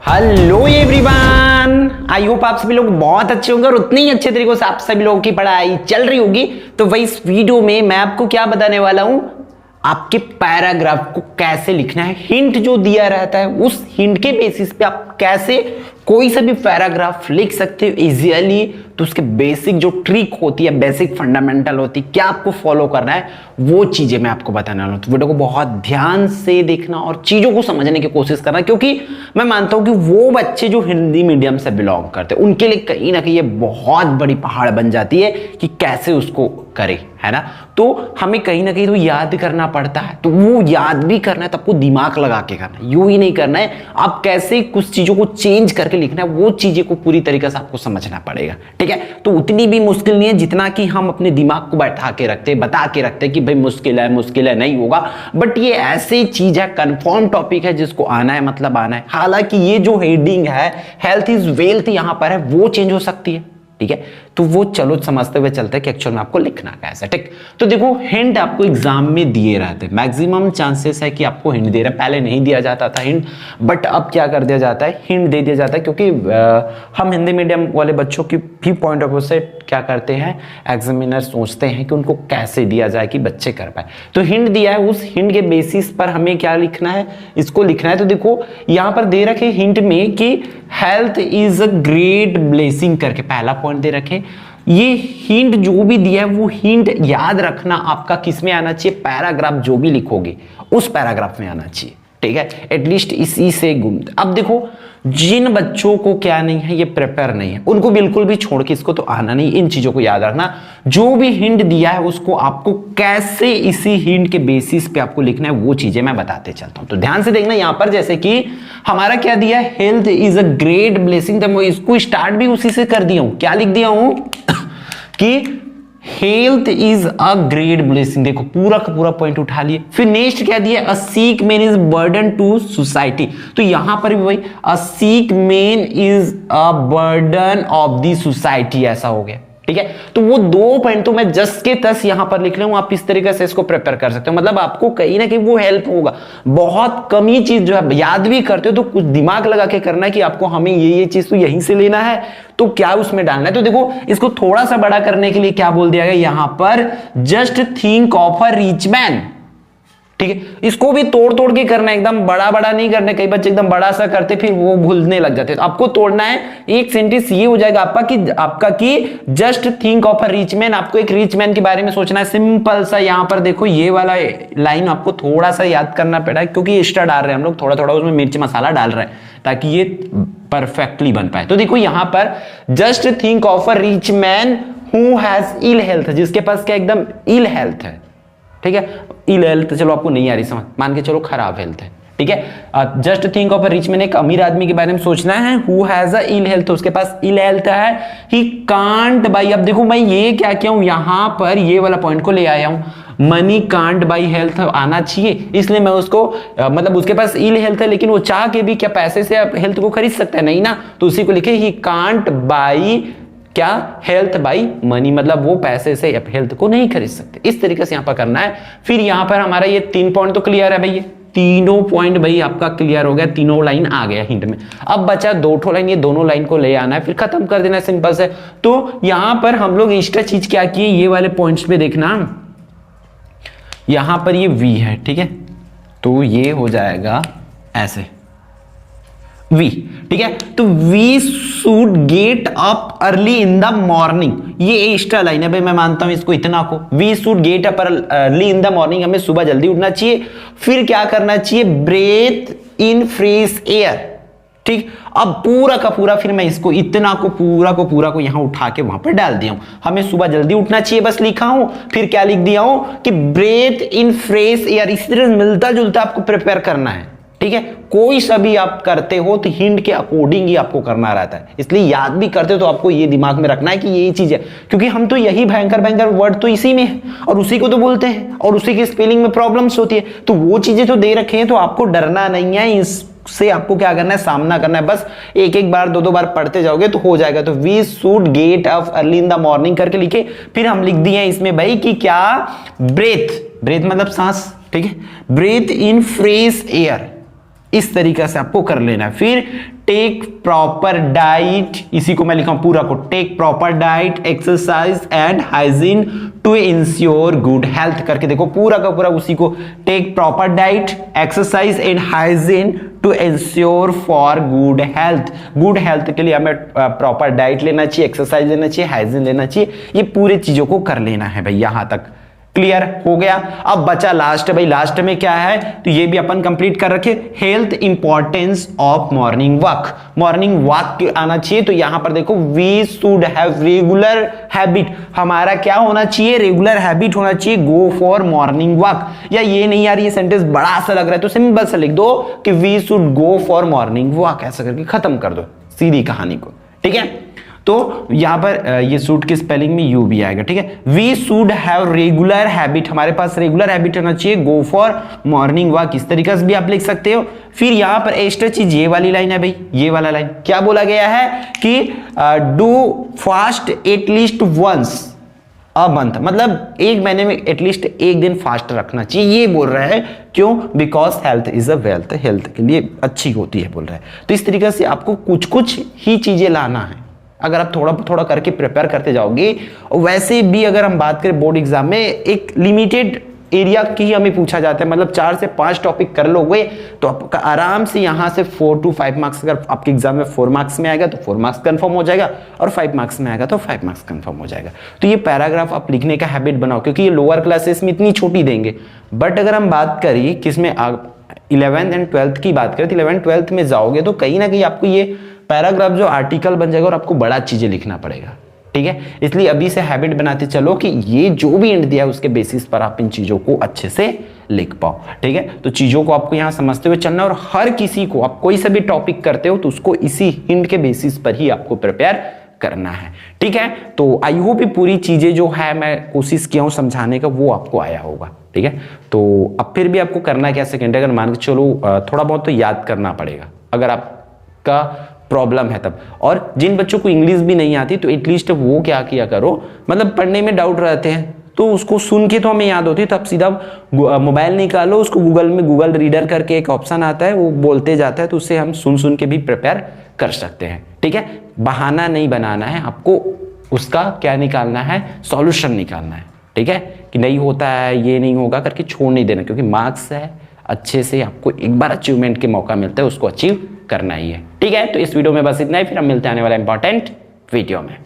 Hello everyone, I hope आप सभी लोग बहुत अच्छे होंगे और उतने ही अच्छे तरीकों से आप सभी लोगों की पढ़ाई चल रही होगी। तो वही इस वीडियो में मैं आपको क्या बताने वाला हूं, आपके पैराग्राफ को कैसे लिखना है। हिंट जो दिया रहता है उस हिंट के बेसिस पे आप कैसे कोई सा भी पैराग्राफ लिख सकते हो इजीली। तो उसके बेसिक जो ट्रिक होती है, बेसिक फंडामेंटल होती है, क्या आपको फॉलो करना है, वो चीजें मैं आपको बताने वाला हूं। तो वीडियो को बहुत ध्यान से देखना और चीजों को समझने की कोशिश करना, क्योंकि मैं मानता हूं कि वो बच्चे जो हिंदी मीडियम से बिलोंग करते हैं उनके लिए कहीं ना कहीं ये बहुत बड़ी पहाड़ बन जाती है कि कैसे उसको करे, है ना। तो हमें कहीं ना कहीं तो याद करना पड़ता है, तो वो याद भी करना है तो आपको दिमाग लगा के करना है, यूं ही नहीं करना है। आप कैसे कुछ चीजों को चेंज करके लिखना है, वो चीजें को पूरी तरीके से आपको समझना पड़ेगा, ठीक है। तो उतनी भी मुश्किल नहीं है जितना कि हम अपने दिमाग को बैठा के रखते, बता के रखते कि भाई मुश्किल है नहीं होगा। बट ये ऐसी चीज है, कंफर्म टॉपिक है, जिसको आना है मतलब आना है। हालांकि ये जो हेडिंग है हेल्थ इज वेल्थ यहां पर है, वो चेंज हो सकती है, ठीक है। तो वो चलो समझते हुए चलते हैं कि एक्चुअल में आपको लिखना कैसे, ठीक। तो देखो, हिंट आपको एग्जाम में दिए रहते हैं, मैक्सिमम चांसेस है कि आपको हिंट दे रहा है। पहले नहीं दिया जाता था हिंट, बट अब क्या कर दिया जाता है, हिंट दे दिया जाता है। क्योंकि हम हिंदी मीडियम वाले बच्चों की भी पॉइंट ऑफ व्यू से क्या करते हैं, एग्जामिनर सोचते हैं कि उनको कैसे दिया जाए कि बच्चे कर पाए। तो हिंट दिया है, उस हिंट के बेसिस पर हमें क्या लिखना है, इसको लिखना है। तो देखो यहां पर दे रखे हिंट में कि health is a great blessing करके पहला पॉइंट दे रखे। ये हिंट जो भी दिया है वो हिंट याद रखना आपका किस में आना चाहिए, पैराग्राफ जो भी लिखोगे उस पैराग्राफ में आना चाहिए, ठीक है। एटलीस्ट इसी से घूमते। अब देखो, जिन बच्चों को क्या नहीं है, ये प्रिपेयर नहीं है, उनको बिल्कुल भी छोड़ के इसको तो आना नहीं। इन चीजों को याद रखना, जो भी हिंट दिया है उसको आपको कैसे इसी हिंट के बेसिस पे आपको लिखना है, वो चीजें मैं बताते चलता हूं। तो ध्यान से देखना, यहां पर जैसे कि हमारा क्या दिया है, health is a great blessing, तो मैं इसको स्टार्ट भी उसी से कर दिया हूं। क्या लिख दिया हूं कि health is a great blessing. देखो पूरा का पूरा पॉइंट उठा लिए। फिर नेक्स्ट क्या दिया, a sick man is burden to society. तो यहां पर भी वही, a sick man is a burden of the society, ऐसा हो गया, ठीक है। तो वो दो पॉइंट तो मैं जस्ट के तस यहां पर लिख रहा हूं, आप इस तरीके से इसको प्रिपेयर कर सकते हो। मतलब आपको कहीं ना कहीं वो हेल्प होगा। बहुत कम ही चीज जो है याद भी करते हो तो कुछ दिमाग लगा के करना है कि आपको हमें ये चीज तो यहीं से लेना है, तो क्या उसमें डालना है। तो देखो, इसको थोड़ा सा बड़ा करने के लिए क्या बोल दिया गया यहां पर, just think of a rich man, ठीक है। इसको भी तोड़ तोड़ के करना है, एकदम बड़ा बड़ा नहीं करना। कई बच्चे एकदम बड़ा सा करते फिर वो भूलने लग जाते। तो आपको तोड़ना है, एक सेंटेंस ये हो जाएगा आपका कि just think of a rich man. आपको एक रिच मैन के बारे में सोचना है, सिंपल सा। यहां पर देखो ये वाला लाइन आपको थोड़ा सा याद करना पड़ा है, क्योंकि एक्स्ट्रा डाल रहे हैं हम लोग, थोड़ा थोड़ा उसमें मिर्च मसाला डाल रहे हैं ताकि ये परफेक्टली बन पाए। तो देखो यहां पर just think of a rich man who has ill health, जिसके पास क्या एकदम इल हेल्थ है, ठीक है। इल हेल्थ चलो आपको नहीं आ रही समझ, मान के चलो खराब हेल्थ है, ठीक है। Just think of a rich man, एक अमीर आदमी के बारे में सोचना है, who has a ill health, उसके पास इल हेल्थ है, ही कांट बाई। अब देखो मैं ये क्या किया हूं, यहां पर ये वाला पॉइंट को ले आया हूं, मनी कांट बाई हेल्थ आना चाहिए, इसलिए मैं उसको मतलब उसके पास इल हेल्थ है लेकिन वो चाह के भी क्या पैसे से हेल्थ को खरीद सकता है, नहीं ना। तो उसी को लिखे, ही कांट बाई क्या, हेल्थ बाई मनी, मतलब वो पैसे से हेल्थ को नहीं खरीद सकते। इस तरीके से यहां पर करना है। फिर यहां पर हमारा ये 3 पॉइंट तो क्लियर है भाई, तीनों पॉइंट भाई आपका क्लियर हो गया, तीनों लाइन आ गया हिंट में। अब बचा 2 लाइन, ये दोनों लाइन को ले आना है, फिर खत्म कर देना है, सिंपल से। तो यहां पर हम लोग एक्स्ट्रा चीज क्या किए, ये वाले पॉइंट्स पे देखना, यहां पर ये वी है, ठीक है। तो ये हो जाएगा ऐसे वी, ठीक है। तो we should get up early in the morning, ये एक्स्ट्रा लाइन है भाई, मैं मानता हूं इसको इतना को। We should get up early in the morning, हमें सुबह जल्दी उठना चाहिए। फिर क्या करना चाहिए, ब्रेथ इन फ्रेश एयर, ठीक। अब पूरा का पूरा फिर मैं इसको इतना को पूरा को यहां उठा के वहां पर डाल दिया हूं। हमें सुबह जल्दी उठना चाहिए बस लिखा हूं। फिर क्या लिख दिया हूं कि ब्रेथ इन फ्रेश एयर। इसी तरह मिलता जुलता आपको प्रिपेयर करना है, ठीक है। कोई सा भी आप करते हो तो हिंट के अकॉर्डिंग ही आपको करना रहता है, इसलिए याद भी करते हो तो आपको ये दिमाग में रखना है कि ये चीज है, क्योंकि हम तो यही भयंकर वर्ड तो इसी में है और उसी को तो बोलते हैं और उसी की स्पेलिंग में प्रॉब्लम्स होती है। तो वो चीजें तो दे रखे हैं, तो आपको डरना नहीं है, इससे आपको क्या करना है, सामना करना है। बस एक बार 2 बार पढ़ते जाओगे तो हो जाएगा। तो we should get up early in the morning करके लिखे। फिर हम लिख दिए इसमें भाई कि क्या, ब्रेथ मतलब सांस, ठीक है। ब्रेथ इन फ्रेश एयर, इस तरीके से आपको कर लेना है। फिर टेक प्रॉपर डाइट, इसी को मैं लिखा हूं पूरा को, take proper diet, exercise and hygiene to ensure good health करके देखो पूरा का पूरा उसी को, take proper diet, exercise and hygiene to ensure for good health. Good health के लिए हमें प्रॉपर डाइट लेना चाहिए, एक्सरसाइज लेना चाहिए, हाइजीन लेना चाहिए, ये पूरे चीजों को कर लेना है भाई। यहां तक क्लियर हो गया। अब बचा लास्ट भाई, लास्ट में क्या है तो ये भी अपन कंप्लीट कर रखे, health importance of morning walk. Morning walk आना चाहिए, तो यहां पर देखो we should have regular habit, हमारा क्या होना चाहिए, रेगुलर हैबिट होना चाहिए, गो फॉर मॉर्निंग वॉक। या ये नहीं यार ये सेंटेंस बड़ा सा लग रहा है तो सिंपल सा लिख दो कि we should go for morning walk, ऐसा करके खत्म कर दो सीधी कहानी को, ठीक है। तो यहां पर ये सूट की स्पेलिंग में यू भी आएगा, ठीक है। We should have regular habit, हमारे पास रेगुलर हैबिट होना चाहिए, गो फॉर मॉर्निंग वॉक, इस तरीके से भी आप लिख सकते हो। फिर यहां पर एक्स्ट्रा चीज ये वाली लाइन है भाई, ये वाला लाइन क्या बोला गया है कि do fast at least once a month, मतलब एक महीने में एटलीस्ट एक दिन फास्ट रखना चाहिए, ये बोल रहा है। क्यों? Because health is a wealth, health के लिए अच्छी होती है बोल रहा है। तो इस तरीके से आपको कुछ कुछ ही चीजें लाना है, अगर आप थोड़ा थोड़ा करके प्रिपेयर करते जाओगे। वैसे भी अगर हम बात करें बोर्ड एग्जाम में एक लिमिटेड एरिया की हमें पूछा जाता है, मतलब 4 से 5 टॉपिक कर लोगे तो आपका आराम से यहां से 4 to 5 मार्क्स, अगर आपके एग्जाम में 4 मार्क्स में आएगा तो 4 मार्क्स कंफर्म हो जाएगा, और 5 मार्क्स में आएगा तो 5 मार्क्स कंफर्म हो जाएगा। तो ये पैराग्राफ आप लिखने का हैबिट बनाओ, क्योंकि ये लोअर क्लासेस में इतनी छोटी देंगे। बट अगर हम बात करें किसमें 11th एंड 12th की बात करें तो 11th 12th में जाओगे तो कहीं ना कहीं आपको ये पैराग्राफ जो आर्टिकल बन जाएगा और आपको बड़ा चीजें लिखना पड़ेगा, ठीक है। इसलिए अभी से हैबिट बनाते चलो कि ये जो भी हिंट दिया है उसके बेसिस पर आप इन चीजों को अच्छे से लिख पाओ, ठीक है। तो चीजों को आपको यहां समझते हुए चलना, और हर किसी को आप कोई सा भी टॉपिक करते हो तो उसको इसी हिंट के बेसिस पर ही आपको प्रिपेयर करना है, ठीक है। तो आई होप ये पूरी चीजें जो है मैं कोशिश किया हूं समझाने का वो आपको आया होगा, ठीक है। तो अब फिर भी आपको करना क्या, सेकेंड अगर मान के चलो थोड़ा बहुत तो याद करना पड़ेगा अगर आपका प्रॉब्लम है तब। और जिन बच्चों को इंग्लिश भी नहीं आती तो एटलीस्ट वो क्या किया करो, मतलब पढ़ने में डाउट रहते हैं तो उसको सुन के तो हमें याद होती है, तो आप सीधा मोबाइल निकालो, उसको गूगल में गूगल रीडर करके एक ऑप्शन आता है, वो बोलते जाता है, तो उससे हम सुन सुन के भी प्रिपेयर कर सकते हैं, ठीक है। बहाना नहीं बनाना है आपको, उसका क्या निकालना है, सॉल्यूशन निकालना है, ठीक है। कि नहीं होता है, ये नहीं होगा करके छोड़ नहीं देना, क्योंकि मार्क्स है अच्छे से आपको एक बार अचीवमेंट के मौका मिलता है, उसको अचीव करना ही है, ठीक है। तो इस वीडियो में बस इतना ही, फिर हम मिलते हैं आने वाला इंपॉर्टेंट वीडियो में।